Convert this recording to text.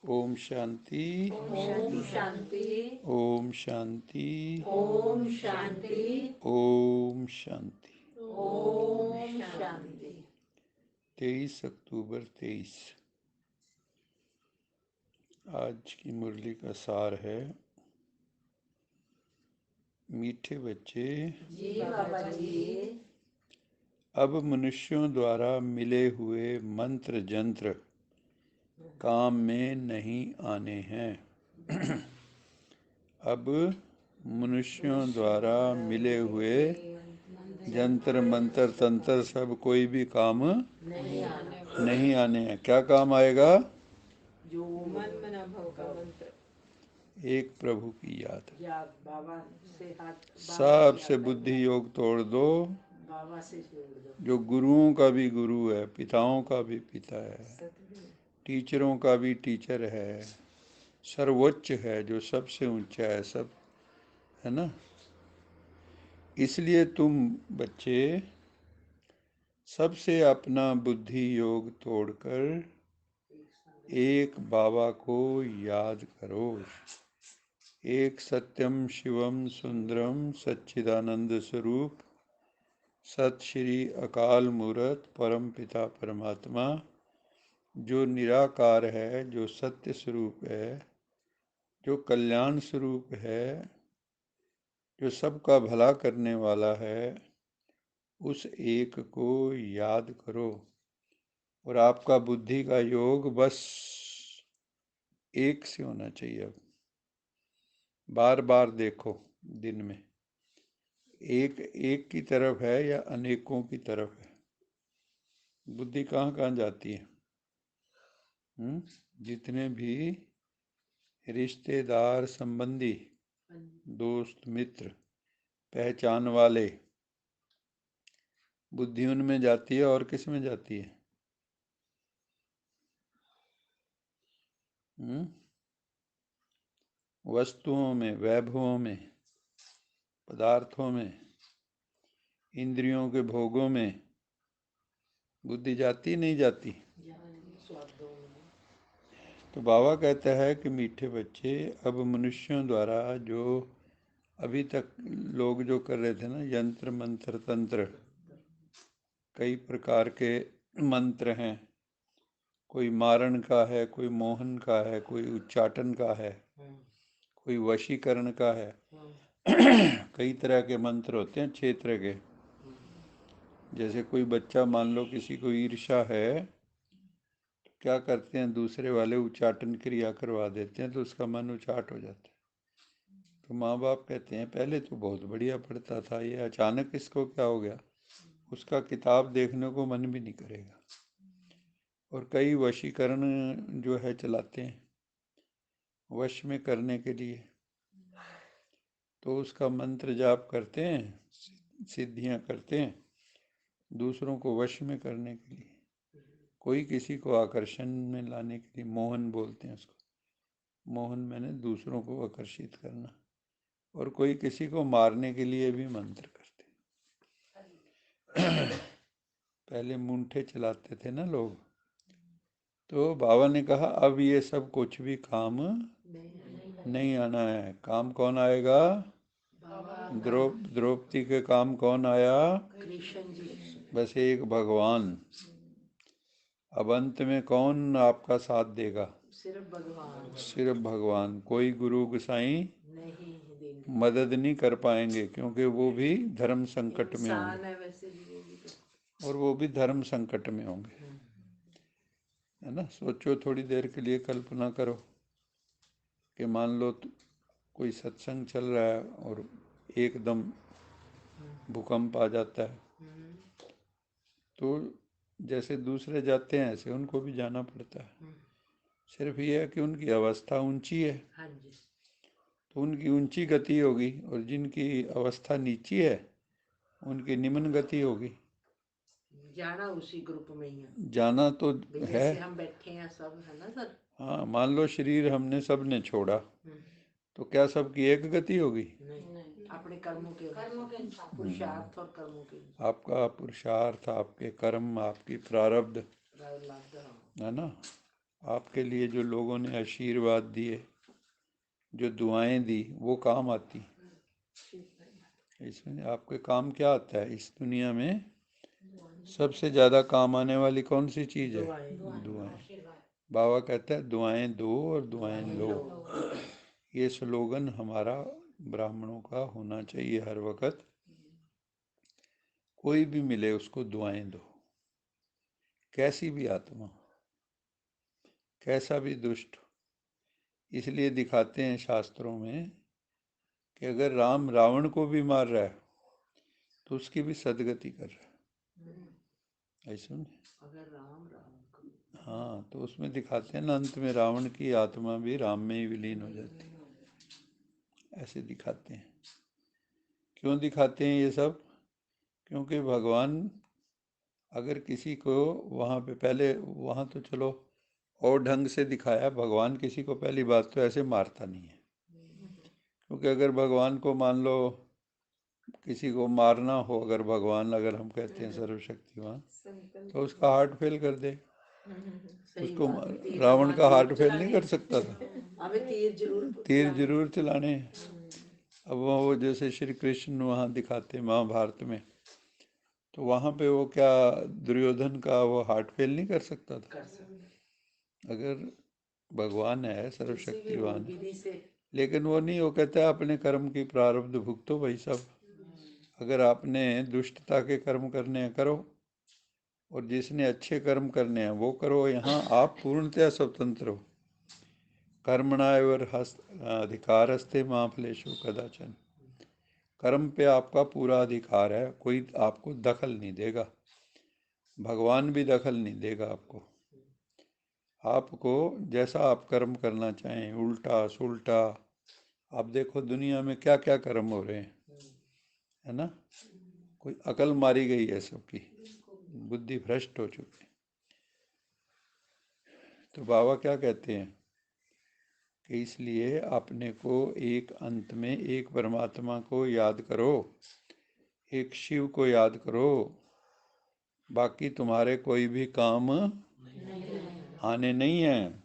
ओम शांति। ओम शांति। ओम शांति। ओम शांति। ओम शांति। ओम शांति। 23 अक्टूबर 23। आज की मुरली का सार है, मीठे बच्चे जी बाबा जी। अब मनुष्यों द्वारा मिले हुए मंत्र जंत्र काम में नहीं आने हैं। अब मनुष्यों द्वारा मिले हुए जंतर मंत्र तंत्र सब कोई भी काम नहीं आने हैं। क्या काम आएगा? जो मन मना भव का मंत्र, एक प्रभु की याद। बाबा से हाथ, सबसे बुद्धि योग तोड़ दो। बाबा से जोड़ दो। जो गुरुओं का भी गुरु है, पिताओं का भी पिता है, टीचरों का भी टीचर है, सर्वोच्च है, जो सबसे ऊंचा है, सब है ना। इसलिए तुम बच्चे सबसे अपना बुद्धि योग तोड़कर एक बाबा को याद करो। एक सत्यम शिवम सुंदरम सच्चिदानंद स्वरूप सत श्री अकाल मूर्त परम पिता परमात्मा, जो निराकार है, जो सत्य स्वरूप है, जो कल्याण स्वरूप है, जो सबका भला करने वाला है, उस एक को याद करो। और आपका बुद्धि का योग बस एक से होना चाहिए। अब बार बार देखो दिन में, एक एक की तरफ है या अनेकों की तरफ है। बुद्धि कहाँ कहाँ जाती है? जितने भी रिश्तेदार संबंधी, दोस्त मित्र, पहचान वाले, बुद्धि उनमें जाती है। और किस में जाती है? वस्तुओं में, वैभवों में, पदार्थों में, इंद्रियों के भोगों में बुद्धि जाती नहीं जाती? तो बाबा कहता है कि मीठे बच्चे, अब मनुष्यों द्वारा जो अभी तक लोग जो कर रहे थे ना, यंत्र मंत्र तंत्र, कई प्रकार के मंत्र हैं। कोई मारण का है, कोई मोहन का है, कोई उच्चाटन का है, कोई वशीकरण का है। कई तरह के मंत्र होते हैं, क्षेत्र के। जैसे कोई बच्चा, मान लो किसी को ईर्ष्या है, तो क्या करते हैं, दूसरे वाले उच्चाटन क्रिया करवा देते हैं, तो उसका मन उचाट हो जाता है। तो माँ बाप कहते हैं पहले तो बहुत बढ़िया पढ़ता था, ये अचानक इसको क्या हो गया? उसका किताब देखने को मन भी नहीं करेगा। और कई वशीकरण जो है चलाते हैं वश में करने के लिए। तो उसका मंत्र जाप करते हैं, सिद्धियां करते हैं दूसरों को वश में करने के लिए। कोई किसी को आकर्षण में लाने के लिए मोहन बोलते हैं उसको। मोहन मैंने दूसरों को आकर्षित करना। और कोई किसी को मारने के लिए भी मंत्र करते। पहले मुंठे चलाते थे ना लोग। तो बाबा ने कहा अब ये सब कुछ भी काम नहीं आना है। काम कौन आएगा? द्रौपदी के काम कौन आया? कृष्ण जी। बस एक भगवान। अब अंत में कौन आपका साथ देगा? सिर्फ भगवान। सिर्फ भगवान। कोई गुरु गोसाई नहीं मदद नहीं कर पाएंगे, क्योंकि वो भी धर्म संकट में होंगे। है वैसे भी वो भी तो। और वो भी धर्म संकट में होंगे, है ना। सोचो, थोड़ी देर के लिए कल्पना करो कि मान लो कोई सत्संग चल रहा है और एकदम भूकंप आ जाता है, तो जैसे दूसरे जाते हैं ऐसे उनको भी जाना पड़ता है। सिर्फ ये है कि उनकी अवस्था ऊंची है, हाँ जी। तो उनकी ऊंची गति होगी, और जिनकी अवस्था नीची है उनकी निम्न गति होगी। जाना उसी ग्रुप में ही है। जाना तो है। जैसे हम बैठे हैं सब, है ना सर। हाँ, मान लो शरीर हमने सब ने छोड़ा, तो क्या सबकी एक गति होगी? नहीं, अपने कर्मों के पुरुषार्थ और कर्मों के। आपका पुरुषार्थ, आपके कर्म, आपकी प्रारब्ध, है ना। आपके लिए जो लोगों ने आशीर्वाद दिए, जो दुआएं दी, वो काम आती। इसमें आपके काम क्या आता है? इस दुनिया में सबसे ज़्यादा काम आने वाली कौन सी चीज़ है? दुआएं। बाबा कहता है दुआएं दो और दुआएं लो। ये स्लोगन हमारा ब्राह्मणों का होना चाहिए हर वक्त। कोई भी मिले उसको दुआएं दो, कैसी भी आत्मा, कैसा भी दुष्ट। इसलिए दिखाते हैं शास्त्रों में कि अगर राम रावण को भी मार रहा है तो उसकी भी सदगति कर रहा है, ऐसा नहीं? हाँ, तो उसमें दिखाते हैं ना, अंत में रावण की आत्मा भी राम में ही विलीन हो जाती है, ऐसे दिखाते हैं। क्यों दिखाते हैं ये सब? क्योंकि भगवान अगर किसी को वहाँ पे पहले, वहाँ तो चलो और ढंग से दिखाया, भगवान किसी को पहली बात तो ऐसे मारता नहीं है। क्योंकि अगर भगवान को मान लो किसी को मारना हो, अगर भगवान, अगर हम कहते हैं सर्वशक्तिमान, तो उसका हार्ट फेल कर दे। उसको रावण का हार्ट फेल नहीं कर सकता था, तीर जरूर चलाने। अब वो जैसे श्री कृष्ण वहाँ दिखाते महाभारत में, तो वहाँ पे वो क्या दुर्योधन का वो हार्ट फेल नहीं कर सकता था? अगर भगवान है, सर्वशक्तिवान है, लेकिन वो नहीं, वो कहता है अपने कर्म की प्रारब्ध भुगतो भाई सब। अगर आपने दुष्टता के कर्म करने हैं करो, और जिसने अच्छे कर्म करने हैं वो करो। यहाँ आप पूर्णतया स्वतंत्र हो। कर्मणायवर अधिकारस्ते मां फलेषु कदाचन। कर्म पे आपका पूरा अधिकार है, कोई आपको दखल नहीं देगा, भगवान भी दखल नहीं देगा आपको। आपको जैसा आप कर्म करना चाहें, उल्टा सुल्टा। आप देखो दुनिया में क्या क्या कर्म हो रहे हैं, है ना? कोई अकल मारी गई है सबकी, बुद्धि भ्रष्ट हो चुकी। तो बाबा क्या कहते हैं कि इसलिए अपने को एक अंत में एक परमात्मा को याद करो, एक शिव को याद करो। बाकी तुम्हारे कोई भी काम आने नहीं है।